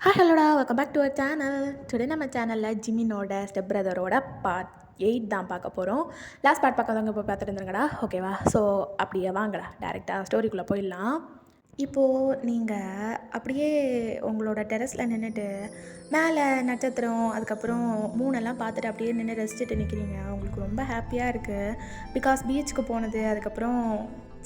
Hi ஹலோடா welcome back to our channel. Today நம்ம சேனலில் ஜிமினோட ஸ்டெப் பிரதரோட பார்ட் 8 தான் பார்க்க போகிறோம். லாஸ்ட் பார்ட் பார்க்காதவங்க இப்போ பார்த்துட்டு இருந்துருங்கடா, ஓகேவா? ஸோ அப்படியே வாங்கடா, டேரெக்டாக ஸ்டோரிக்குள்ளே போயிடலாம். இப்போது நீங்கள் அப்படியே உங்களோட டெரஸில் நின்றுட்டு மேலே நட்சத்திரம் அதுக்கப்புறம் மூணெல்லாம் பார்த்துட்டு அப்படியே நின்று ரசிச்சுட்டு நிற்கிறீங்க. உங்களுக்கு ரொம்ப ஹாப்பியாக இருக்குது. பிகாஸ் பீச்சுக்கு போனது, அதுக்கப்புறம்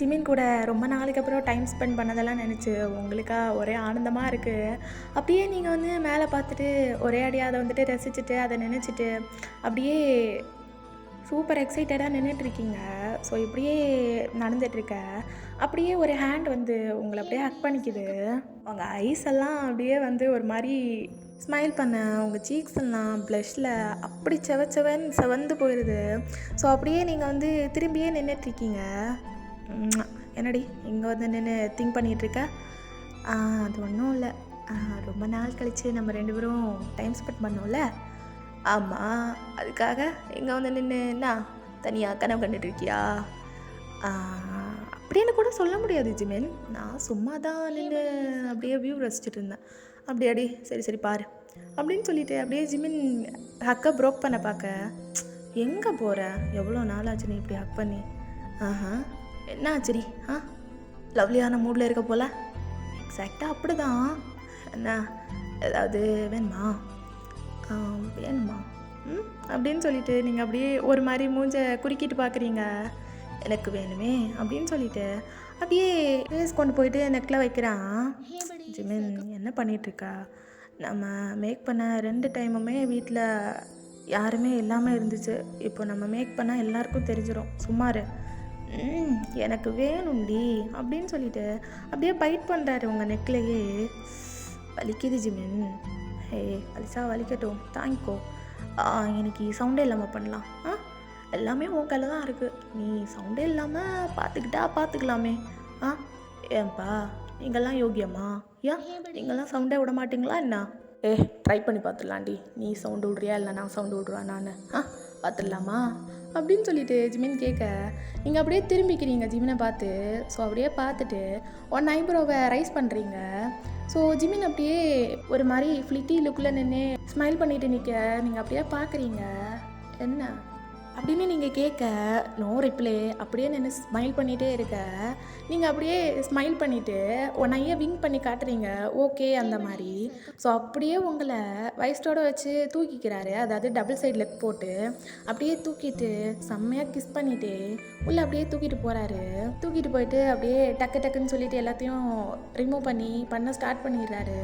ஜிமின் கூட ரொம்ப நாளைக்கு அப்புறம் டைம் ஸ்பெண்ட் பண்ணதெல்லாம் நினச்சி உங்களுக்கா ஒரே ஆனந்தமாக இருக்குது. அப்படியே நீங்கள் வந்து மேலே பார்த்துட்டு ஒரே அடியாக அதை வந்துட்டு ரசிச்சுட்டு அதை நினச்சிட்டு அப்படியே சூப்பர் எக்ஸைட்டடாக நின்றுட்டுருக்கீங்க. ஸோ இப்படியே நடந்துகிட்ருக்க அப்படியே ஒரு ஹேண்ட் வந்து உங்களை அப்படியே ஹக் பண்ணிக்குது. உங்கள் ஐஸ் எல்லாம் அப்படியே வந்து ஒரு மாதிரி ஸ்மைல் பண்ண, உங்கள் சீக்ஸ் எல்லாம் ப்ளஷில் அப்படி செவந்து போயிடுது. ஸோ அப்படியே நீங்கள் வந்து திரும்பியே நின்றுட்டுருக்கீங்க. என்னடி இங்கே வந்து நின்று திங்க் பண்ணிகிட்ருக்க? அது ஒன்றும் இல்லை, ரொம்ப நாள் கழித்து நம்ம 2 பேரும் டைம் ஸ்பெண்ட் பண்ணோம்ல. ஆமாம், அதுக்காக இங்கே வந்து நின்று என்ன தனியாக கனவு கண்டுட்ருக்கியா? அப்படின்னு கூட சொல்ல முடியாது ஜிமின். நான் சும்மா தான் நின்று அப்படியே வியூ ரசிச்சுட்டு இருந்தேன். அப்படியாடி, சரி சரி பாரு அப்படின்னு சொல்லிட்டு அப்படியே ஜிமின் ஹக்கை ப்ரோக் பண்ண பார்க்க, எங்கே போகிற? எவ்வளோ நாள் ஆச்சு நீ இப்படி ஹக் பண்ணி? என்ன ஆச்சுடி? லவ்லியான மூடில் இருக்க போல். எக்ஸாக்டாக அப்படி தான். என்ன ஏதாவது வேணுமா? வேணுமா அப்படின்னு சொல்லிட்டு நீங்கள் அப்படியே ஒரு மாதிரி மூஞ்ச குறுக்கிட்டு பார்க்குறீங்க. எனக்கு வேணுமே அப்படின்னு சொல்லிட்டு அப்படியே ஃபேஸ் கொண்டு போயிட்டு நெக்கில் வைக்கிறான். ஜிமின் என்ன பண்ணிகிட்ருக்கா? நம்ம மேக் பண்ண 2 டைமுமே வீட்டில் யாருமே இல்லாமல் இருந்துச்சு. இப்போ நம்ம மேக் பண்ணால் எல்லாருக்கும் தெரிஞ்சிடும். சும்மாரு. எனக்கு வேணும்டி அப்படின்னு சொல்லிட்டு அப்படியே பைட் பண்ணுறாரு உங்கள் நெக்லையே. வலிக்குது ஜிமின். வலிச்சா வலிக்கட்டும், தாங்கிக்கோ. எனக்கு சவுண்டே இல்லாமல் பண்ணலாம். எல்லாமே உன் கையில் தான் இருக்குது. நீ சவுண்டே இல்லாமல் பார்த்துக்கலாமே. ஏன்பா நீங்கள்லாம் யோகியம்மா? ஏன் நீங்கள்லாம் சவுண்டே விட மாட்டிங்களா என்ன? ட்ரை பண்ணி பார்த்துடலாண்டி. நீ சவுண்டு விட்றியா இல்லை நான் சவுண்டு விட்றேன் நான்? பார்த்துடலாமா அப்படின்னு சொல்லிட்டு ஜிமின் கேட்க, நீங்கள் அப்படியே திரும்பிக்கிறீங்க ஜிமினை பார்த்து. ஸோ அப்படியே பார்த்துட்டு ஒன் ஐப்ரோவை ரைஸ் பண்ணுறீங்க. ஸோ ஜிமின் அப்படியே ஒரு மாதிரி ஃப்ளிட்டி லுக்கில் நின்று ஸ்மைல் பண்ணிவிட்டு நிற்க நீங்கள் அப்படியே பார்க்குறீங்க. என்ன அப்படின்னு நீங்கள் கேட்க, நோ ரிப்ளே. அப்படியே நின்று ஸ்மைல் பண்ணிகிட்டே இருக்க. நீங்கள் அப்படியே ஸ்மைல் பண்ணிவிட்டு ஒன் ஐயை விங்க் பண்ணி காட்டுறீங்க. ஓகே அந்த மாதிரி. ஸோ அப்படியே உங்களை வயசோடு வச்சு தூக்கிக்கிறாரு. அதாவது டபுள் சைடு லெக் போட்டு அப்படியே தூக்கிட்டு செம்மையாக கிஸ் பண்ணிவிட்டு உள்ளே அப்படியே தூக்கிட்டு போகிறாரு. தூக்கிட்டு போயிட்டு அப்படியே டக்குன்னு சொல்லிவிட்டு எல்லாத்தையும் ரிமூவ் பண்ண ஸ்டார்ட் பண்ணிடுறாரு.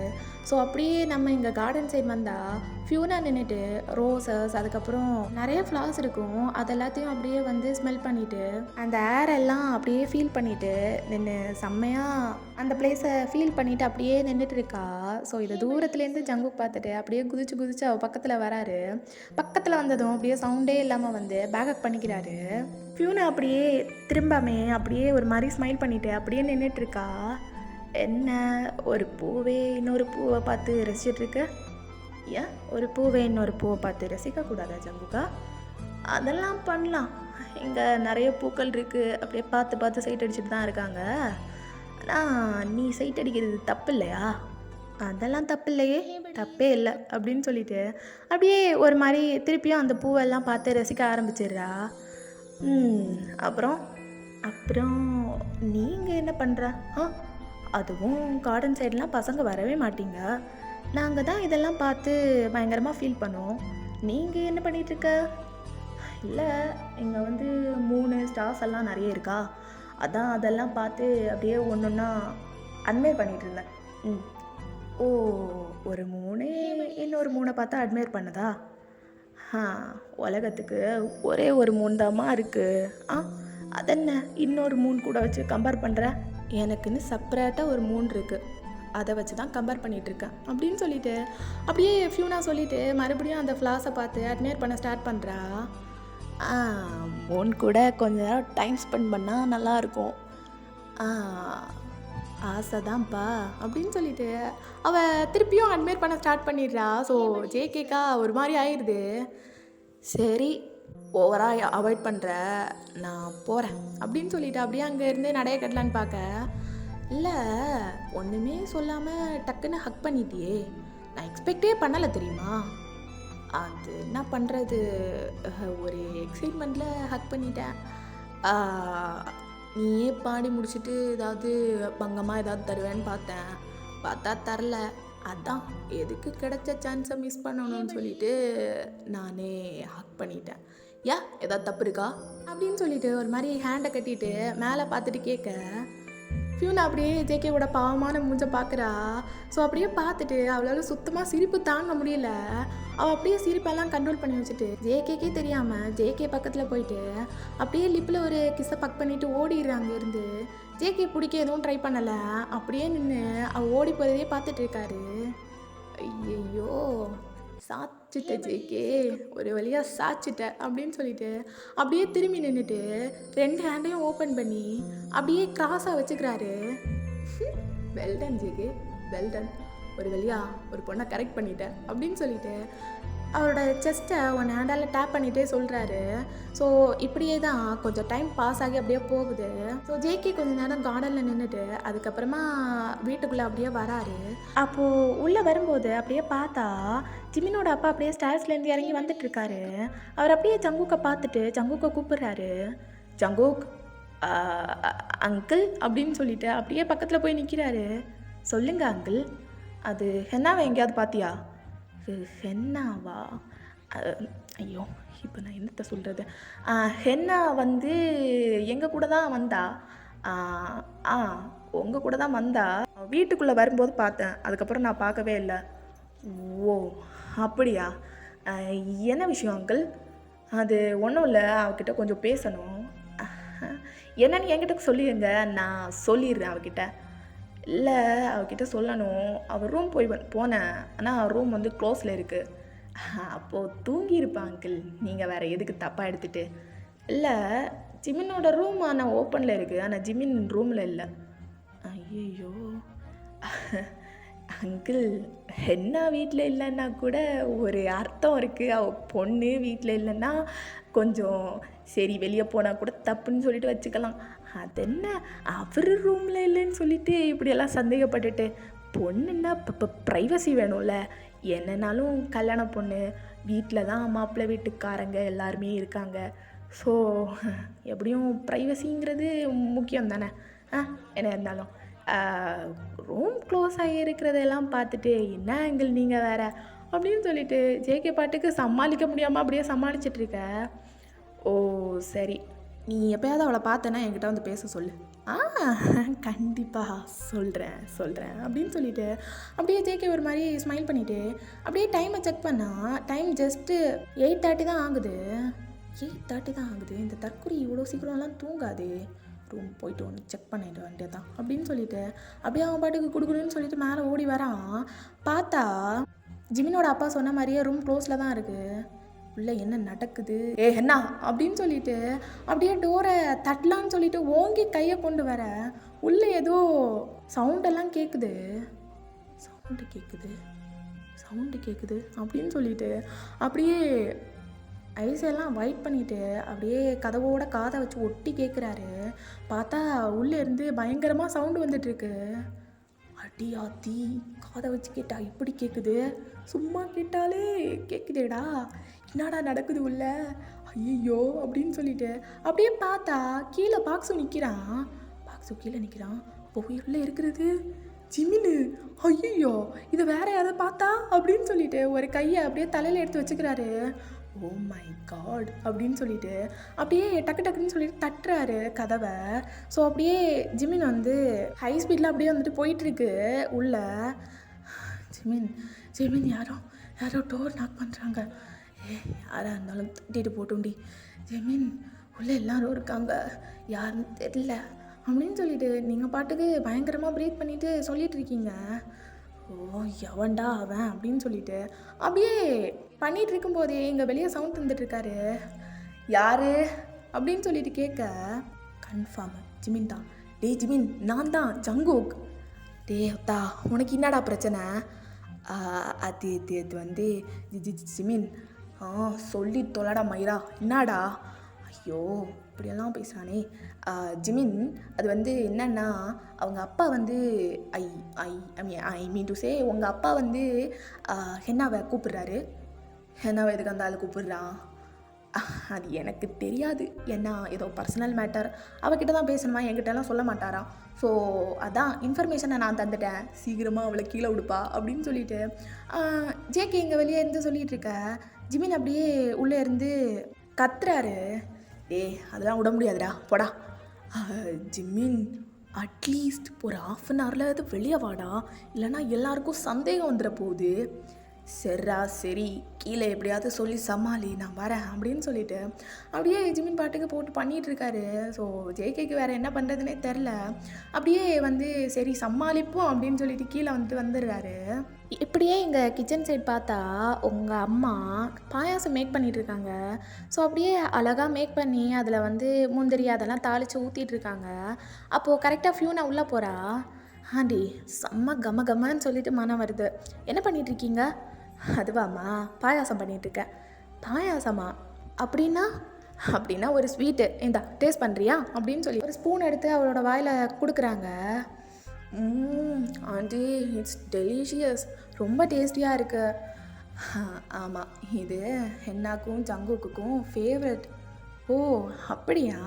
ஸோ அப்படியே நம்ம இங்கே கார்டன் சைடு வந்தால் ஃபியூனா நின்றுட்டு ரோசஸ் அதுக்கப்புறம் நிறைய ஃப்ளவர்ஸ் இருக்கும். அதெல்லாத்தையும் அப்படியே வந்து ஸ்மெல் பண்ணிவிட்டு அந்த ஏரெல்லாம் அப்படியே ஃபீல் பண்ணிவிட்டு நின்று செம்மையாக அந்த பிளேஸை ஃபீல் பண்ணிவிட்டு அப்படியே நின்றுட்டு இருக்கா. ஸோ இதை தூரத்துலேருந்து ஜங்குக் பார்த்துட்டு அப்படியே குதிச்சு அவள் பக்கத்தில் வராரு. பக்கத்தில் வந்ததும் அப்படியே சவுண்டே இல்லாமல் வந்து பேக்கப் பண்ணிக்கிறாரு. ஃபியூனா அப்படியே திரும்பாமே அப்படியே ஒரு மாதிரி ஸ்மைல் பண்ணிவிட்டு அப்படியே நின்றுட்டுருக்கா. என்ன ஒரு பூவே இன்னொரு பூவை பார்த்து ரசிச்சிட்ருக்க? ஏன் ஒரு பூவை இன்னொரு பூவை பார்த்து ரசிக்கக்கூடாதா ஜங்குக்கா? அதெல்லாம் பண்ணலாம். இங்கே நிறைய பூக்கள் இருக்குது. அப்படியே பார்த்து சைட் அடிச்சுட்டு தான் இருக்காங்க. ஆனால் நீ சைட் அடிக்கிறது தப்பு இல்லையா? அதெல்லாம் தப்பு இல்லையே, தப்பே இல்லை அப்படின்னு சொல்லிட்டு அப்படியே ஒரு மாதிரி திருப்பியும் அந்த பூவெல்லாம் பார்த்து ரசிக்க ஆரம்பிச்சிடுறா. அப்புறம் நீங்கள் என்ன பண்ணுற? அதுவும் கார்டன் சைடெலாம் பசங்க வரவே மாட்டீங்க. நாங்கள் தான் இதெல்லாம் பார்த்து பயங்கரமாக ஃபீல் பண்ணோம். நீங்கள் என்ன பண்ணிகிட்ருக்க? இல்லை, இங்கே வந்து 3 ஸ்டார்ஸ் எல்லாம் நிறைய இருக்கா, அதான் அதெல்லாம் பார்த்து அப்படியே ஒன்றா அட்மையர் பண்ணிகிட்டு இருந்தேன். ஓ, ஒரு 3 இன்னொரு 3 பார்த்தா அட்மையர் பண்ணதா? உலகத்துக்கு ஒரே ஒரு 3 தாம்மா இருக்குது. அதென்ன இன்னொரு 3 கூட வச்சு கம்பேர் பண்ணுற? எனக்குன்னு செப்பரேட்டாக ஒரு 3 இருக்குது, அதை வச்சு தான் கம்பேர் பண்ணிகிட்ருக்கேன் அப்படின்னு சொல்லிட்டு அப்படியே ஃபியூனா சொல்லிவிட்டு மறுபடியும் அந்த ஃப்ளாஸை பார்த்து அட்மையர் பண்ண ஸ்டார்ட் பண்ணுறா. உன் கூட கொஞ்ச நேரம் டைம் ஸ்பெண்ட் பண்ணால் நல்லாயிருக்கும். ஆசை தான்ப்பா அப்படின்னு சொல்லிட்டு அவள் திருப்பியும் அட்மையர் பண்ண ஸ்டார்ட் பண்ணிடுறா. ஸோ ஜேகேக்கா ஒரு மாதிரி ஆயிடுது. சரி, ஓவராக அவாய்ட் பண்ணுற, நான் போகிறேன் அப்படின்னு சொல்லிட்டு அப்படியே அங்கேருந்து நடைய கட்டலான்னு பார்க்க, இல்லை ஒன்றுமே சொல்லாமல் டக்குன்னு ஹக் பண்ணிட்டியே, நான் எக்ஸ்பெக்டே பண்ணலை தெரியுமா. அது என்ன பண்ணுறது, ஒரு எக்ஸைட்மெண்ட்டில் ஹக் பண்ணிட்டேன். நீயே பாடி முடிச்சுட்டு ஏதாவது பங்கமாக ஏதாவது தருவேன்னு பார்த்தேன், பார்த்தா தரல. அதான் எதுக்கு கிடைச்ச சான்ஸை மிஸ் பண்ணணும்னு சொல்லிட்டு நானே ஹக் பண்ணிட்டேன். ஏதாவது தப்பு இருக்கா அப்படின்னு சொல்லிட்டு ஒரு மாதிரி ஹேண்டை கட்டிட்டு மேலே பார்த்துட்டு கேட்க, ஃபியூனா அப்படியே ஜேகேவோட பாவமான மூஞ்ச பார்க்குறா. ஸோ அப்படியே பார்த்துட்டு அவளால் சுத்தமாக சிரிப்பு தாங்க முடியல. அவள் அப்படியே சிரிப்பெல்லாம் கண்ட்ரோல் பண்ணி வச்சுட்டு ஜேகேக்கே தெரியாமல் ஜேகே பக்கத்தில் போயிட்டு அப்படியே லிப்பில் ஒரு கிஸ்ஸை பக் பண்ணிவிட்டு ஓடிடுறாங்க இருந்து. ஜேகே பிடிக்க எதுவும் ட்ரை பண்ணலை, அப்படியே நின்று அவள் ஓடி போகிறதே பார்த்துட்டு இருக்காரு. ஐயோ சாச்சிட்ட ஜேகே, ஒரு வழியாக சாச்சிட்ட அப்படின்னு சொல்லிட்டு அப்படியே திரும்பி நின்றுட்டு 2 ஹேண்டையும் ஓப்பன் பண்ணி அப்படியே கிராஸாக வச்சுக்கிறாரு. வெல்டன் ஜேகே, வெல்டன், ஒரு வழியாக ஒரு பொண்ணை கரெக்ட் பண்ணிட்டேன் அப்படின்னு சொல்லிட்டு அவரோட செஸ்ட்டை 1 ஹேண்டால் டேப் பண்ணிகிட்டே சொல்கிறாரு. ஸோ இப்படியே தான் கொஞ்சம் டைம் பாஸ் ஆகி அப்படியே போகுது. ஸோ ஜேகே கொஞ்சம் நேரம் கார்டனில் நின்றுட்டு அதுக்கப்புறமா வீட்டுக்குள்ளே அப்படியே வராரு. அப்போது உள்ளே வரும்போது அப்படியே பார்த்தா ஜிமினோட அப்பா அப்படியே ஸ்டேர்ஸ்லேருந்து இறங்கி வந்துட்டுருக்காரு. அவர் அப்படியே ஜங்குக்கை பார்த்துட்டு ஜங்குக்கை கூப்பிடுறாரு. ஜங்குக், அங்கிள் அப்படின்னு சொல்லிட்டு அப்படியே பக்கத்தில் போய் நிற்கிறாரு. சொல்லுங்க அங்கிள், அது ஹென்னாவை எங்கேயாவது பார்த்தியா? ஹென்னாவா? ஐயோ இப்போ நான் என்னத்தை சொல்கிறது. ஹென்னா வந்து எங்கள் கூட தான் வந்தா. உங்கள் கூட தான் வந்தா. வீட்டுக்குள்ளே வரும்போது பார்த்தேன், அதுக்கப்புறம் நான் பார்க்கவே இல்லை. ஓ அப்படியா? என்ன விஷயம் அங்கிள்? அது ஒன்றும் இல்லை, அவகிட்ட கொஞ்சம் பேசணும். என்னன்னு என்கிட்ட சொல்லிடுங்க, நான் சொல்லிடுறேன் அவகிட்ட. இல்லை அவகிட்ட சொல்லணும். அவள் ரூம் போனேன், ஆனால் ரூம் வந்து க்ளோஸில் இருக்குது. அப்போது தூங்கியிருப்பான் அங்கிள், நீங்கள் வேறு எதுக்கு தப்பாக எடுத்துகிட்டு. இல்லை ஜிமினோட ரூம் ஆனால் ஓப்பனில் இருக்குது, ஆனால் ஜிமின் ரூமில் இல்லை. ஐயோ அங்கிள், என்ன வீட்டில் இல்லைன்னா கூட ஒரு அர்த்தம் இருக்குது. அவள் பொண்ணு வீட்டில் இல்லைன்னா கொஞ்சம் சரி வெளியே போனால் கூட தப்புன்னு சொல்லிட்டு வச்சுக்கலாம். அது என்ன அவர் ரூமில் இல்லைன்னு சொல்லிட்டு இப்படியெல்லாம் சந்தேகப்பட்டுட்டு. பொண்ணுன்னா இப்போ ப்ரைவசி வேணும்ல. என்னன்னாலும் கல்யாண பொண்ணு, வீட்டில் தான் மாப்பிள்ளை வீட்டுக்காரங்க எல்லாருமே இருக்காங்க. ஸோ எப்படியும் ப்ரைவசிங்கிறது முக்கியம் தானே. என்ன இருந்தாலும் ரூம் க்ளோஸ் ஆகி இருக்கிறதெல்லாம் பார்த்துட்டு என்ன அங்கிள் நீங்கள் வேறு அப்படின்னு சொல்லிட்டு ஜேகே பாட்டுக்கு சமாளிக்க முடியாமல் அப்படியே சமாளிச்சிட்ருக்க. ஓ சரி, நீ எப்போயாவது அவளை பார்த்தேன்னா என்கிட்ட வந்து பேச சொல்லு. கண்டிப்பாக சொல்கிறேன் அப்படின்னு சொல்லிட்டு அப்படியே ஜேகே ஒரு மாதிரி ஸ்மைல் பண்ணிவிட்டு அப்படியே டைமை செக் பண்ணால் டைம் ஜஸ்ட்டு 8:30 தான் ஆகுது. 8:30 தான் ஆகுது. இந்த தற்கொலை இவ்வளோ சீக்கிரம்லாம் தூங்காது. ரூம் போயிட்டு ஒன்று செக் பண்ணிட்டு வேண்டியது தான் அப்படின்னு சொல்லிட்டு அப்படியே அவன் பாட்டுக்கு கொடுக்கணுன்னு சொல்லிட்டு மேலே ஓடி வரான். பார்த்தா ஜிமினோட அப்பா சொன்ன மாதிரியே ரூம் க்ளோஸில் தான் இருக்குது. உள்ளே என்ன நடக்குது என்ன அப்படின்னு சொல்லிட்டு அப்படியே டோரை தட்டலான்னு சொல்லிட்டு ஓங்கி கையை கொண்டு வர உள்ளே ஏதோ சவுண்டெல்லாம் கேட்குது. சவுண்டு கேட்குது அப்படின்னு சொல்லிட்டு அப்படியே ஐஸெல்லாம் வைட் பண்ணிவிட்டு அப்படியே கதவோட காதை வச்சு ஒட்டி கேட்குறாரு. பார்த்தா உள்ளேருந்து பயங்கரமாக சவுண்டு வந்துட்டுருக்கு. அடியாத்தி, காதை வச்சு கேட்டா இப்படி கேட்குது, சும்மா கேட்டாலே கேட்குதேடா, என்னடா நடக்குது உள்ள, ஐயோ அப்படின்னு சொல்லிட்டு அப்படியே பார்த்தா கீழே பாக்ஸு நிற்கிறான். உள்ளே இருக்கிறது ஜிமினு. ஐயோ இதை வேற யாராவது பார்த்தா அப்படின்னு சொல்லிட்டு ஒரு கையை அப்படியே தலையில் எடுத்து வச்சுக்கிறாரு. ஓ மை காட் அப்படின்னு சொல்லிட்டு அப்படியே டக்குன்னு சொல்லிட்டு தட்டுறாரு கதவை. ஸோ அப்படியே ஜிமின் வந்து ஹை ஸ்பீடில் அப்படியே வந்துட்டு போயிட்டுருக்கு உள்ள. ஜிமின் யாரோ டோர் நாக் பண்ணுறாங்க. யாராக இருந்தாலும் தட்டிட்டு போட்டுண்டி. ஜிமின் உள்ளே எல்லாரும் இருக்காங்க, யாருன்னு தெரியல அப்படின்னு சொல்லிட்டு நீங்கள் பாட்டுக்கு பயங்கரமாக ப்ரீத் பண்ணிவிட்டு சொல்லிட்டு இருக்கீங்க. ஓ எவன்டா அவன் அப்படின்னு சொல்லிட்டு அப்படியே பண்ணிகிட்டு இருக்கும்போதே இங்கே வெளியே சவுண்ட் வந்துட்டுருக்காரு. யார் அப்படின்னு சொல்லிட்டு கேட்க, கன்ஃபார்ம் ஜிமின் தான். டேய் ஜிமின், நான் தான் ஜங்குக். அத்தா உனக்கு என்னடா பிரச்சனை? அது வந்து ஜிமின் சொல்லி தொலைடா மயிரா, என்னடா? ஐயோ இப்படியெல்லாம் பேசுகிறானே. ஜிமின், அது வந்து என்னன்னா, அவங்க அப்பா வந்து ஐ ஐ ஐ மீன் டு சே உங்கள் அப்பா வந்து ஹென்னாவை கூப்பிடுறாரு. ஹென்னாவை எதுக்கு அந்த ஆள் கூப்பிடுறான்? அது எனக்கு தெரியாது. ஏன்னா ஏதோ பர்சனல் மேட்டர், அவகிட்ட தான் பேசணுமா, என்கிட்டலாம் சொல்ல மாட்டாராம். ஸோ அதான் இன்ஃபர்மேஷனை நான் தந்துட்டேன், சீக்கிரமாக அவளை கீழே விடுப்பா அப்படின்னு சொல்லிட்டு ஜேகே இங்கே வெளியே இருந்து சொல்லிகிட்டு இருக்க. ஜிமின் அப்படியே உள்ளே இருந்து கத்துறாரு. அதெல்லாம் விட முடியாதுடா, போடா. ஜிமின், அட்லீஸ்ட் ஒரு 1/2 hourல அது வெளியே வாடா, இல்லைன்னா எல்லாருக்கும் சந்தேகம் வந்துட போகுது. சரி கீழே எப்படியாவது சொல்லி சமாளி, நான் வரேன் அப்படின்னு சொல்லிட்டு அப்படியே ஜிமின் பாட்டுக்கு போட்டு பண்ணிகிட்டு இருக்காரு. ஸோ ஜேகேக்கு வேறு என்ன பண்ணுறதுனே தெரில. அப்படியே வந்து சரி சமாளிப்போம் அப்படின்னு சொல்லிட்டு கீழே வந்துடுறாரு. இப்படியே எங்கள் கிச்சன் சைட் பார்த்தா உங்கள் அம்மா பாயாசம் மேக் பண்ணிகிட்டு இருக்காங்க. ஸோ அப்படியே அழகாக மேக் பண்ணி அதில் வந்து முந்திரி அதெல்லாம் தாளித்து ஊற்றிட்டு இருக்காங்க. அப்போது கரெக்டாக ஃபியூனா உள்ளே போகிறா. ஆண்டி செம்ம கமன்னு சொல்லிட்டு மனம் வருது. என்ன பண்ணிகிட்ருக்கீங்க? அதுவாம்மா, பாயாசம் பண்ணிகிட்ருக்கேன். பாயாசமா? அப்படின்னா ஒரு ஸ்வீட்டு, இந்தா டேஸ்ட் பண்ணுறியா அப்படின்னு சொல்லி ஒரு ஸ்பூன் எடுத்து அவளோட வாயில் கொடுக்குறாங்க. ஆண்டி, இட்ஸ் டெலிஷியஸ், ரொம்ப டேஸ்டியாக இருக்குது. ஆமாம், இது ஹென்னாக்கும் ஜங்குக்குக்கும் ஃபேவரட். ஓ அப்படியா?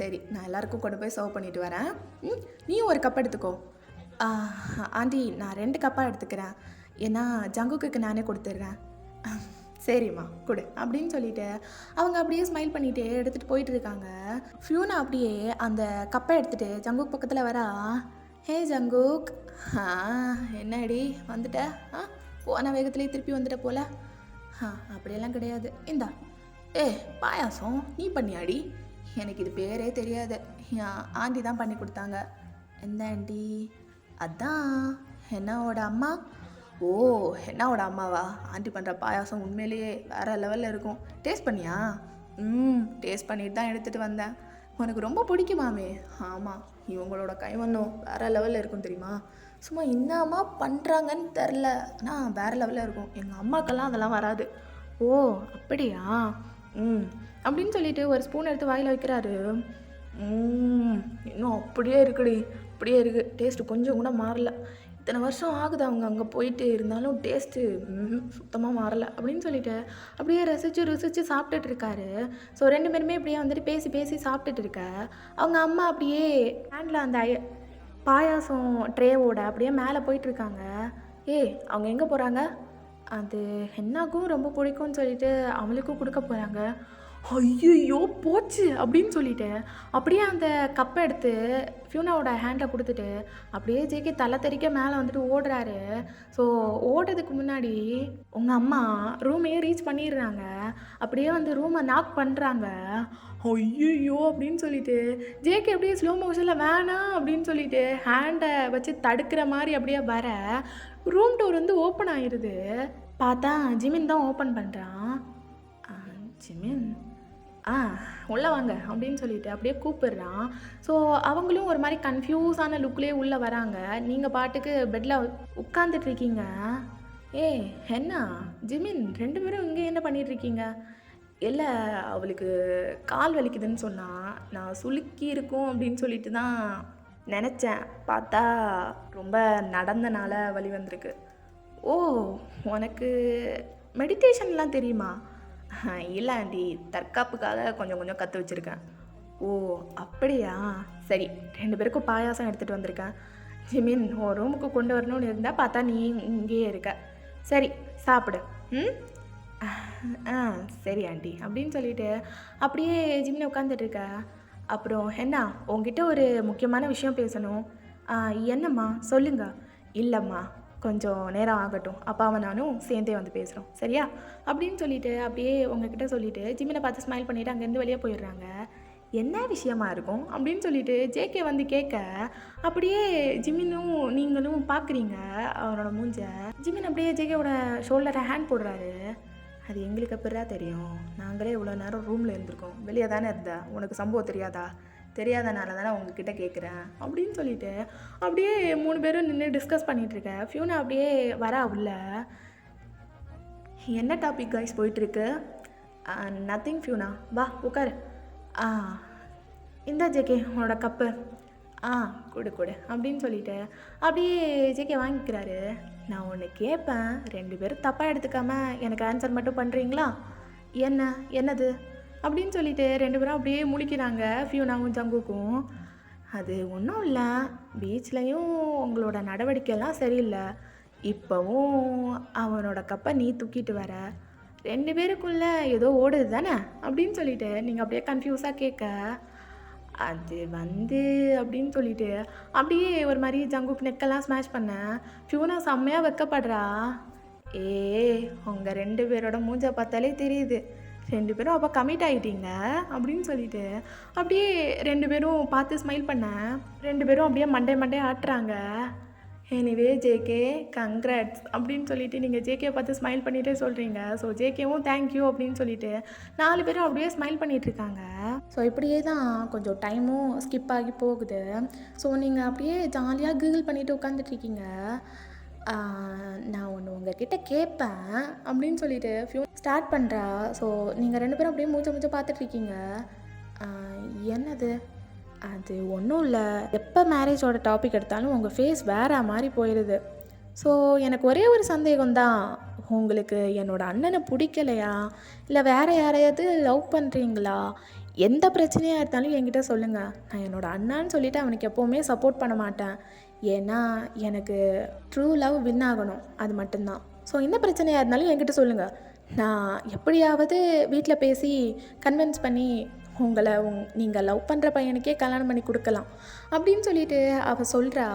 சரி, நான் எல்லாருக்கும் கொண்டு போய் சர்வ் பண்ணிட்டு வரேன். நீயும் ஒரு கப் எடுத்துக்கோ. ஆண்டி, நான் 2 கப்பாக எடுத்துக்கிறேன், ஏன்னா ஜங்குக்கு நானே கொடுத்துட்றேன். சரிம்மா கொடு அப்படின்னு சொல்லிட்டு அவங்க அப்படியே ஸ்மைல் பண்ணிகிட்டே எடுத்துகிட்டு போயிட்டு இருக்காங்க. ஃபியூனா அப்படியே அந்த கப்பை எடுத்துகிட்டு ஜங்குக் பக்கத்தில் வரா. ஹே ஜங்குக், என்னடி வந்துட்ட? போன வேகத்துலேயே திருப்பி வந்துட்ட போல. அப்படியெல்லாம் கிடையாது, இந்தா பாயாசம் நீ பண்ணியாடி? எனக்கு இது பேரே தெரியாது, ஆண்டி தான் பண்ணி கொடுத்தாங்க. எந்த ஆண்டி? அதான் ஹென்னாவோட அம்மா. ஓ, ஹென்னாவோட அம்மாவா? ஆண்டி பண்ணுற பாயாசம் உண்மையிலேயே வேறு லெவலில் இருக்கும். டேஸ்ட் பண்ணியா? டேஸ்ட் பண்ணிட்டு தான் எடுத்துகிட்டு வந்தேன். உனக்கு ரொம்ப பிடிக்குமாமே? ஆமாம், இவங்களோட கைவண்ணம் வேறு லெவலில் இருக்கும் தெரியுமா? சும்மா என்னம்மா பண்ணுறாங்கன்னு தெரில, ஆனால் வேறு லெவலில் இருக்கும். எங்கள் அம்மாக்கெல்லாம் அதெல்லாம் வராது. ஓ அப்படியா? அப்படின்னு சொல்லிட்டு ஒரு ஸ்பூன் எடுத்து வாயில் வைக்கிறாரு. இன்னும் அப்படியே இருக்குடி, அப்படியே இருக்குது. டேஸ்ட்டு கொஞ்சம் கூட மாறல. இத்தனை வருஷம் ஆகுது அவங்க அங்கே போயிட்டு, இருந்தாலும் டேஸ்ட்டு சுத்தமாக மாறலை அப்படின்னு சொல்லிட்டு அப்படியே ருசித்து சாப்பிட்டுட்டு இருக்காரு. ஸோ 2 பேருமே இப்படியே வந்துட்டு பேசி சாப்பிட்டுட்டு இருக்க. அவங்க அம்மா அப்படியே ஹேண்டில் அந்த பாயாசம் ட்ரேவோட அப்படியே மேலே போயிட்டுருக்காங்க. அவங்க எங்கே போகிறாங்க? அது ஹென்னாக்கும் ரொம்ப பிடிக்கும்னு சொல்லிட்டு அவளுக்கும் கொடுக்க போகிறாங்க. ஐயோ போச்சு அப்படின்னு சொல்லிட்டு அப்படியே அந்த கப்பை எடுத்து ஃபியூனாவோட ஹேண்டில் கொடுத்துட்டு அப்படியே ஜேகே தலை தெறிக்க மேலே வந்துட்டு ஓடுறாரு. ஸோ ஓடுறதுக்கு முன்னாடி உங்கள் அம்மா ரூமையே ரீச் பண்ணிடுறாங்க. அப்படியே வந்து ரூமை நாக் பண்ணுறாங்க. ஐயோ அப்படின்னு சொல்லிட்டு ஜேகே அப்படியே ஸ்லோ மோஷனில் வேணாம் அப்படின்னு சொல்லிட்டு ஹேண்டை வச்சு தடுக்கிற மாதிரி அப்படியே வர ரூம் டோர் வந்து ஓப்பன் ஆயிடுது. பார்த்தா ஜிமின் தான் ஓப்பன் பண்ணுறான். ஜிமின், உள்ளே வாங்க அப்படின்னு சொல்லிட்டு அப்படியே கூப்பிடுறான். ஸோ அவங்களும் ஒரு மாதிரி கன்ஃபியூஸான லுக்லேயே உள்ளே வராங்க. நீங்கள் பாட்டுக்கு பெட்டில் உட்காந்துட்ருக்கீங்க. என்ன ஜிமின், 2 பேரும் இங்கே என்ன பண்ணிகிட்ருக்கீங்க? இல்லை, அவளுக்கு கால் வலிக்குதுன்னு சொன்னால் நான் சுளுக்கி இருக்கும் அப்படின்னு சொல்லிட்டு தான் நினச்சேன். பார்த்தா ரொம்ப நடந்தனால வலி வந்திருக்கு. ஓ, உனக்கு மெடிடேஷன்லாம் தெரியுமா? இல்லை ஆண்டி, தற்காப்புக்காக கொஞ்சம் கற்று வச்சுருக்கேன். ஓ அப்படியா? சரி, 2 பேருக்கும் பாயாசம் எடுத்துகிட்டு வந்திருக்கேன். ஜிமின், உன் ரூமுக்கு கொண்டு வரணும்னு இருந்தால் பார்த்தா நீ இங்கேயே இருக்க. சரி சாப்பிடு. சரி ஆண்டி அப்படின்னு சொல்லிட்டு அப்படியே ஜிமின் உட்காந்துட்டு இருக்க. அப்புறம் என்ன, உங்ககிட்ட ஒரு முக்கியமான விஷயம் பேசணும். என்னம்மா சொல்லுங்க. இல்லைம்மா, கொஞ்சம் நேரம் ஆகட்டும், அப்பாவும் நானும் சேர்ந்தே வந்து பேசுகிறோம், சரியா அப்படின்னு சொல்லிட்டு அப்படியே உங்ககிட்ட சொல்லிவிட்டு ஜிமினை பார்த்து ஸ்மைல் பண்ணிவிட்டு அங்கேருந்து வெளியே போயிடுறாங்க. என்ன விஷயமா இருக்கும் அப்படின்னு சொல்லிட்டு ஜேகே வந்து கேட்க அப்படியே ஜிமினும் நீங்களும் பார்க்குறீங்க அவனோட மூஞ்ச. ஜிமின் அப்படியே ஜேகேவோட ஷோல்டரை ஹேண்ட் போடுறாரு. அது எங்களுக்கு எப்படா தெரியும்? நாங்களே இவ்வளோ நேரம் ரூமில் இருந்திருக்கோம், வெளியே தானே இருந்தா, உனக்கு சம்பவம் தெரியாதா? தெரியாதனால தானே உங்ககிட்ட கேட்குறேன் அப்படின்னு சொல்லிட்டு அப்படியே 3 பேரும் நின்று டிஸ்கஸ் பண்ணிகிட்ருக்க. ஃபியூனா அப்படியே வரா உள்ள. என்ன டாபிக் கைஸ் போயிட்டுருக்கு? நத்திங் ஃபியூனா, வா உட்காரு. ஆ இந்தா ஜேகே உன்னோட கப்பு. ஆ கொடு கொடு அப்படின்னு சொல்லிட்டு அப்படியே ஜேகே வாங்கிக்கிறாரு. நான் ஒன்று கேட்பேன், 2 பேரும் தப்பாக எடுத்துக்காம எனக்கு ஆன்சர் மட்டும் பண்ணுறீங்களா? என்ன என்னது அப்படின்னு சொல்லிட்டு 2 பேரும் அப்படியே முழிக்கிறாங்க, ஃபியூனாவும் ஜங்குக்கும். அது ஒன்றும் இல்லை, பீச்லேயும் உங்களோட நடவடிக்கையெல்லாம் சரியில்லை, இப்போவும் அவனோட கப்பை நீ தூக்கிட்டு வர, 2 பேருக்குள்ளே ஏதோ ஓடுது தானே அப்படின்னு சொல்லிட்டு நீங்கள் அப்படியே கன்ஃபியூஸாக கேட்க, அது அப்படின்னு சொல்லிட்டு அப்படியே ஒரு மாதிரி ஜங்குக்கு நெக்கெல்லாம் ஸ்மாஷ் பண்ணேன். ஃபியூனா செம்மையாக வெக்கப்படுறா. ஏ உங்கள் 2 பேரோட மூஞ்ச பார்த்தாலே தெரியுது, 2 பேரும் அப்போ கமிட் ஆகிட்டீங்க அப்படின்னு சொல்லிட்டு அப்படியே 2 பேரும் பார்த்து ஸ்மைல் பண்ணேன். 2 பேரும் அப்படியே மண்டே ஆட்டுறாங்க. எனிவே ஜேகே கங்க்ராட்ஸ் அப்படின்னு சொல்லிட்டு நீங்கள் ஜேகே பார்த்து ஸ்மைல் பண்ணிகிட்டே சொல்கிறீங்க. ஸோ ஜேகேவும் தேங்க்யூ அப்படின்னு சொல்லிட்டு 4 பேரும் அப்படியே ஸ்மைல் பண்ணிகிட்ருக்காங்க. ஸோ இப்படியே தான் கொஞ்சம் டைமும் ஸ்கிப் ஆகி போகுது. ஸோ நீங்கள் அப்படியே ஜாலியாக கூகுள் பண்ணிவிட்டு உட்காந்துட்ருக்கீங்க. நான் ஒன்று உங்ககிட்ட கேட்பேன் அப்படின்னு சொல்லிட்டு ஃபியூ ஸ்டார்ட் பண்ணுறா. ஸோ நீங்கள் 2 பேரும் அப்படியே மூச்ச பார்த்துட்ருக்கீங்க. என்னது? அது ஒன்றும் இல்லை, எப்போ மேரேஜோட டாபிக் எடுத்தாலும் உங்கள் ஃபேஸ் வேற மாதிரி போயிடுது. ஸோ எனக்கு ஒரே ஒரு சந்தேகம்தான், உங்களுக்கு என்னோடய அண்ணனை பிடிக்கலையா, இல்லை வேறு யாரையாவது லவ் பண்ணுறீங்களா? எந்த பிரச்சனையாக இருந்தாலும் என்கிட்ட சொல்லுங்கள். நான் என்னோடய அண்ணான்னு சொல்லிவிட்டு அவனுக்கு எப்போவுமே சப்போர்ட் பண்ண மாட்டேன். ஏன்னா எனக்கு ட்ரூ லவ் வின் ஆகணும், அது மட்டும்தான். ஸோ என்ன பிரச்சனையாக இருந்தாலும் என்கிட்ட சொல்லுங்கள். நான் எப்படியாவது வீட்டில் பேசி கன்வின்ஸ் பண்ணி உங்களை நீங்கள் லவ் பண்ணுற பையனுக்கே கல்யாணம் பண்ணி கொடுக்கலாம் அப்படின்னு சொல்லிட்டு அவள் சொல்கிறா.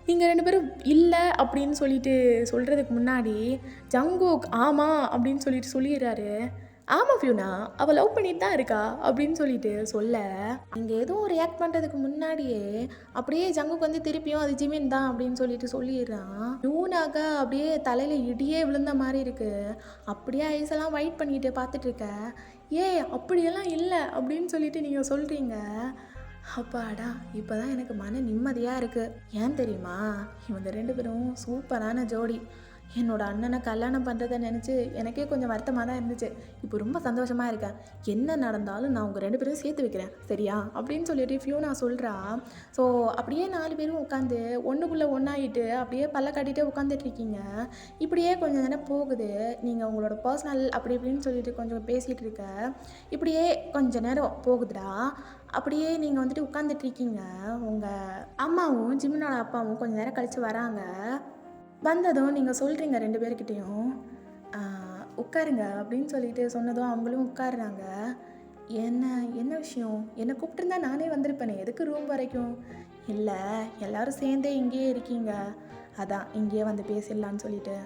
நீங்கள் 2 பேரும் இல்லை அப்படின்னு சொல்லிட்டு சொல்கிறதுக்கு முன்னாடி ஜங்குக் ஆமாம் அப்படின்னு சொல்லிட்டு சொல்லிடுறாரு. ஆமாம் ஃபியூனா, அவள் லவ் பண்ணிட்டு தான் இருக்கா அப்படின்னு சொல்லிட்டு சொல்ல, நீங்கள் எதுவும் ரியாக்ட் பண்ணுறதுக்கு முன்னாடியே அப்படியே ஜங்குக்கு வந்து திருப்பியும் அது ஜிமின் தான் அப்படின்னு சொல்லிட்டு சொல்லிடுறான். ஃபியூனாக்கா அப்படியே தலையில் இடியே விழுந்த மாதிரி இருக்குது. அப்படியே ஐஸெல்லாம் வெயிட் பண்ணிட்டு பார்த்துட்ருக்க. அப்படியெல்லாம் இல்லை அப்படின்னு சொல்லிட்டு நீங்கள் சொல்கிறீங்க. அப்பாடா, இப்போ தான் எனக்கு மன நிம்மதியாக இருக்குது. ஏன் தெரியுமா, இவங்க 2 பேரும் சூப்பரான ஜோடி. என்னோட அண்ணனை கல்யாணம் பண்ணுறதை நினச்சி எனக்கே கொஞ்சம் வருத்தமாக தான் இருந்துச்சு. இப்போ ரொம்ப சந்தோஷமாக இருக்கேன். என்ன நடந்தாலும் நான் உங்கள் 2 பேரும் சேர்த்து வைக்கிறேன், சரியா அப்படின்னு சொல்லிட்டு ஃபியூனா சொல்கிறா. ஸோ அப்படியே 4 பேரும் உட்காந்து ஒன்றுக்குள்ளே ஒன்றாயிட்டு அப்படியே பல்ல காட்டிகிட்டே உட்காந்துட்ருக்கீங்க. இப்படியே கொஞ்சம் நேரம் போகுது. நீங்கள் உங்களோட பர்சனல் அப்படி இப்படின்னு சொல்லிட்டு கொஞ்சம் பேசிகிட்டு இருக்க. இப்படியே கொஞ்சம் நேரம் போகுதுடா. அப்படியே நீங்கள் வந்துட்டு உட்காந்துட்ருக்கீங்க. உங்கள் அம்மாவும் ஜிமினோட அப்பாவும் கொஞ்சம் நேரம் கழித்து வராங்க. வந்ததும் நீங்கள் சொல்கிறீங்க 2 பேர்கிட்டையும், உட்காருங்க அப்படின்னு சொல்லிட்டு சொன்னதும் அவங்களும் உட்காருறாங்க. என்ன விஷயம்? என்னை கூப்பிட்டுருந்தா நானே வந்திருப்பேனே, எதுக்கு ரூம் வரைக்கும்? இல்லை, எல்லோரும் சேர்ந்தே இங்கேயே இருக்கீங்க, அதான் இங்கேயே வந்து பேசிடலான்னு சொல்லிட்டு.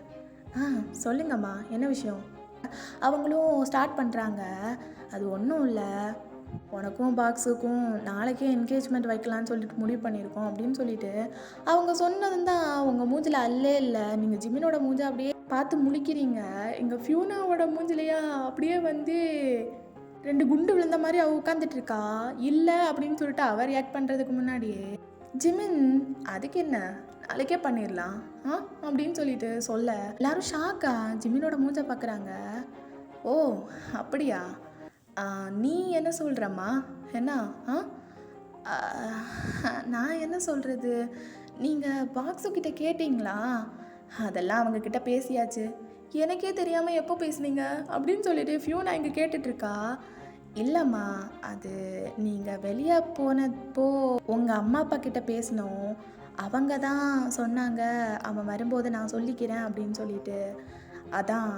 சொல்லுங்கம்மா, என்ன விஷயம்? அவங்களும் ஸ்டார்ட் பண்ணுறாங்க. அது ஒன்றும் இல்லை, உனக்கும் பாக்ஸுக்கும் நாளைக்கே என்கேஜ்மெண்ட் வைக்கலான்னு சொல்லிட்டு முடிவு பண்ணியிருக்கோம் அப்படின்னு சொல்லிட்டு அவங்க சொன்னதும் தான் அவங்க மூஞ்சில் அல்லே இல்லை. நீங்கள் ஜிமினோட மூஞ்சை அப்படியே பார்த்து முழிக்கிறீங்க. எங்கள் ஃபியூனாவோட மூஞ்சிலையா அப்படியே வந்து 2 குண்டு விழுந்த மாதிரி அவள் உட்காந்துட்ருக்கா. இல்லை அப்படின்னு சொல்லிட்டு அவர் ரியாக்ட் பண்ணுறதுக்கு முன்னாடியே ஜிமின், அதுக்கு என்ன, நாளைக்கே பண்ணிடலாம் அப்படின்னு சொல்லிட்டு சொல்ல, எல்லாரும் ஷாக்கா ஜிமினோட மூஞ்சை பார்க்குறாங்க. ஓ அப்படியா, நீ என்ன சொல்கிறம்மா? என்ன நான் என்ன சொல்கிறது, நீங்கள் பாக்ஸுக்கிட்ட கேட்டிங்களா? அதெல்லாம் அவங்கக்கிட்ட பேசியாச்சு. எனக்கே தெரியாமல் எப்போ பேசுனீங்க அப்படின்னு சொல்லிட்டு ஃபியூனா இங்கே கேட்டுட்ருக்கா. இல்லைம்மா, அது நீங்கள் வெளியே போனப்போ உங்கள் அம்மா அப்பா கிட்ட பேசினோம், அவங்க தான் சொன்னாங்க அவன் வரும்போது நான் சொல்லிக்கிறேன் அப்படின்னு சொல்லிட்டு, அதான்.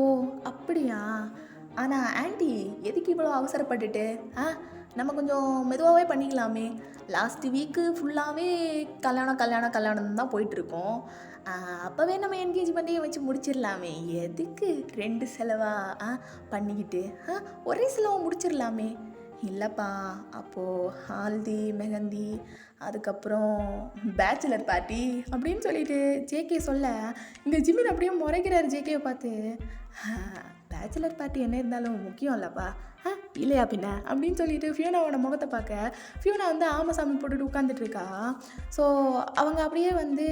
ஓ அப்படியா, ஆனால் ஆண்டி எதுக்கு இவ்வளோ அவசரப்பட்டுட்டு? நம்ம கொஞ்சம் மெதுவாகவே பண்ணிக்கலாமே. லாஸ்ட் வீக்கு ஃபுல்லாகவே கல்யாணம் தான் போயிட்டுருக்கோம். அப்போவே நம்ம என்கேஜ்மெண்ட்டையும் வச்சு முடிச்சிடலாமே. எதுக்கு 2 செலவாக பண்ணிக்கிட்டு ஒரே செலவாக முடிச்சிடலாமே. இல்லைப்பா, அப்போது ஹால்தி மெஹந்தி அதுக்கப்புறம் பேச்சுலர் பார்ட்டி அப்படின்னு சொல்லிட்டு ஜேகே சொல்ல, இந்த ஜிமின் அப்படியே முறைக்கிறார் ஜேகேவை பார்த்து. பேச்சுலர் பார்ட்டி என்ன இருந்தாலும் முக்கியம் இல்லைப்பா. இல்லையா பின்ன அப்படின்னு சொல்லிட்டு ஃபியோனாவோட முகத்தை பார்க்க ஃபியோனா வந்து ஆமசாமி போட்டுட்டு உட்காந்துட்டு இருக்கா. ஸோ அவங்க அப்படியே வந்து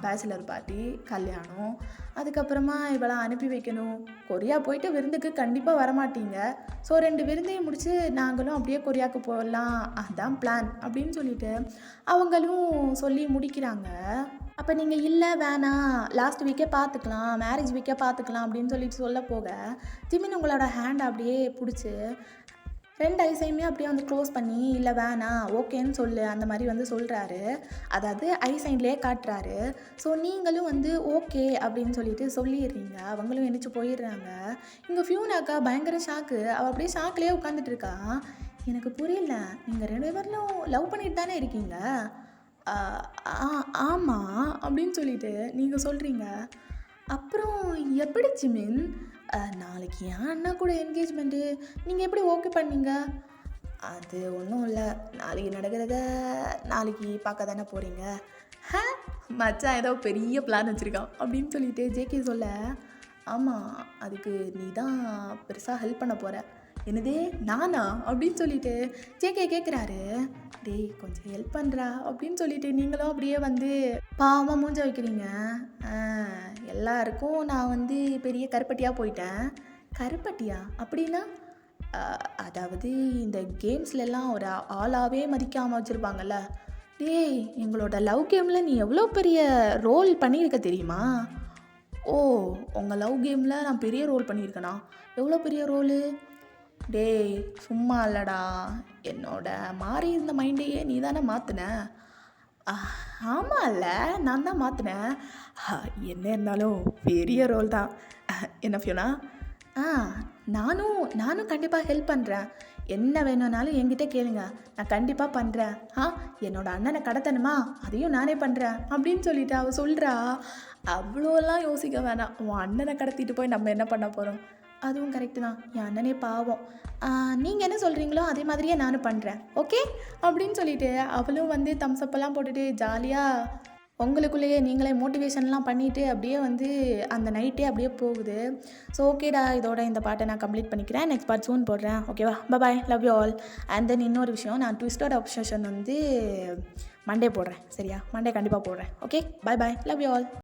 பேச்சுலர் பார்ட்டி, கல்யாணம், அதுக்கப்புறமா இவளை அனுப்பி வைக்கணும். கொரியா போயிட்டு விருந்துக்கு கண்டிப்பாக வரமாட்டீங்க. ஸோ 2 விருந்தையும் முடித்து நாங்களும் அப்படியே கொரியாவுக்கு போகலாம், அதுதான் பிளான் அப்படின்னு சொல்லிட்டு அவங்களும் சொல்லி முடிக்கிறாங்க. அப்போ நீங்கள் இல்லை வேணாம் லாஸ்ட் வீக்கே பார்த்துக்கலாம், மேரேஜ் வீக்கே பார்த்துக்கலாம் அப்படின்னு சொல்லிட்டு சொல்ல போக ஜிமின் உங்களோட ஹேண்ட் அப்படியே பிடிச்சி 2 ஐஸையுமே அப்படியே வந்து க்ளோஸ் பண்ணி இல்லை வேணாம் ஓகேன்னு சொல்லு அந்த மாதிரி வந்து சொல்கிறாரு. அதாவது ஐ சைன்லேயே காட்டுறாரு. ஸோ நீங்களும் வந்து ஓகே அப்படின்னு சொல்லிட்டு சொல்லிடுறீங்க. அவங்களும் எந்திரிச்சு போயிடுறாங்க. இங்கே ஃபியூனாக்கா பயங்கர ஷாக்கு. அவள் அப்படியே ஷாக்லேயே உட்காந்துட்டு இருக்கா. எனக்கு புரியல, நீங்கள் 2 பேரும் லவ் பண்ணிட்டு தானே இருக்கீங்க? ஆமாம் அப்படின்னு சொல்லிட்டு நீங்கள் சொல்கிறீங்க. அப்புறம் எப்படி ஜிமின் நாளைக்கு என் அண்ணா கூட என்கேஜ்மெண்ட்டு நீங்கள் எப்படி ஓகே பண்ணீங்க? அது ஒன்றும் இல்லை, நாளைக்கு நடக்கிறத நாளைக்கு பார்க்க தானே போகிறீங்க. மச்சான் ஏதோ பெரிய பிளான் வச்சுருக்கான் அப்படின்னு சொல்லிட்டு ஜேகே சொல்ல, ஆமாம் அதுக்கு நீ தான் பெருசாக ஹெல்ப் பண்ண போகிற. என்னதே நானா அப்படின்னு சொல்லிட்டு ஜேகே கேட்குறாரு. டேய் கொஞ்சம் ஹெல்ப் பண்ணுறா அப்படின்னு சொல்லிட்டு நீங்களும் அப்படியே வந்து பாவமாக மூஞ்ச வைக்கிறீங்க. எல்லாருக்கும் நான் வந்து பெரிய கருப்பட்டியாக போயிட்டேன். கருப்பட்டியா அப்படின்னா? அதாவது இந்த கேம்ஸ்லலாம் ஒரு ஆளாகவே மதிக்காமல் வச்சுருப்பாங்கல்ல. டேய் எங்களோட லவ் கேமில் நீ எவ்வளோ பெரிய ரோல் பண்ணியிருக்க தெரியுமா? ஓ உங்கள் லவ் கேமில் நான் பெரிய ரோல் பண்ணியிருக்கேனா? எவ்வளோ பெரிய ரோலு? டேய் சும்மா இல்லைடா, என்னோட மாறி இருந்த மைண்டையே நீ தானே மாற்றின. ஆமாம் இல்லை நான் தான் மாற்றினேன். என்ன இருந்தாலும் பெரிய ரோல் தான். என்ன ஃபியோனா? நானும் கண்டிப்பாக ஹெல்ப் பண்ணுறேன். என்ன வேணும்னாலும் என்கிட்ட கேளுங்க, நான் கண்டிப்பாக பண்ணுறேன். என்னோட அண்ணனை கடத்தணுமா அதையும் நானே பண்ணுறேன் அப்படின்னு சொல்லிட்டு அவள் சொல்கிறா. அவ்வளோலாம் யோசிக்க வேணாம், உன் அண்ணனை கடத்திட்டு போய் நம்ம என்ன பண்ண போகிறோம்? அதுவும் கரெக்டு தான், என் அண்ணனே பாவம். நீங்கள் என்ன சொல்கிறீங்களோ அதே மாதிரியே நானும் பண்ணுறேன் ஓகே அப்படின்னு சொல்லிட்டு அவளும் வந்து தம்ஸ்அப்பெல்லாம் போட்டுட்டு ஜாலியாக உங்களுக்குள்ளேயே நீங்களே மோட்டிவேஷன்லாம் பண்ணிவிட்டு அப்படியே வந்து அந்த நைட்டே அப்படியே போகுது. ஸோ ஓகேடா, இதோட இந்த பாட்டை நான் கம்ப்ளீட் பண்ணிக்கிறேன். நெக்ஸ்ட் பார்ட் சூன் போடுறேன். ஓகேவா? Bye, love you all. And then இன்னொரு விஷயம், நான் ட்விஸ்டட் அப்சஷன் வந்து மண்டே போடுறேன். சரியா? மண்டே கண்டிப்பாக போடுறேன். Okay, bye, love you all.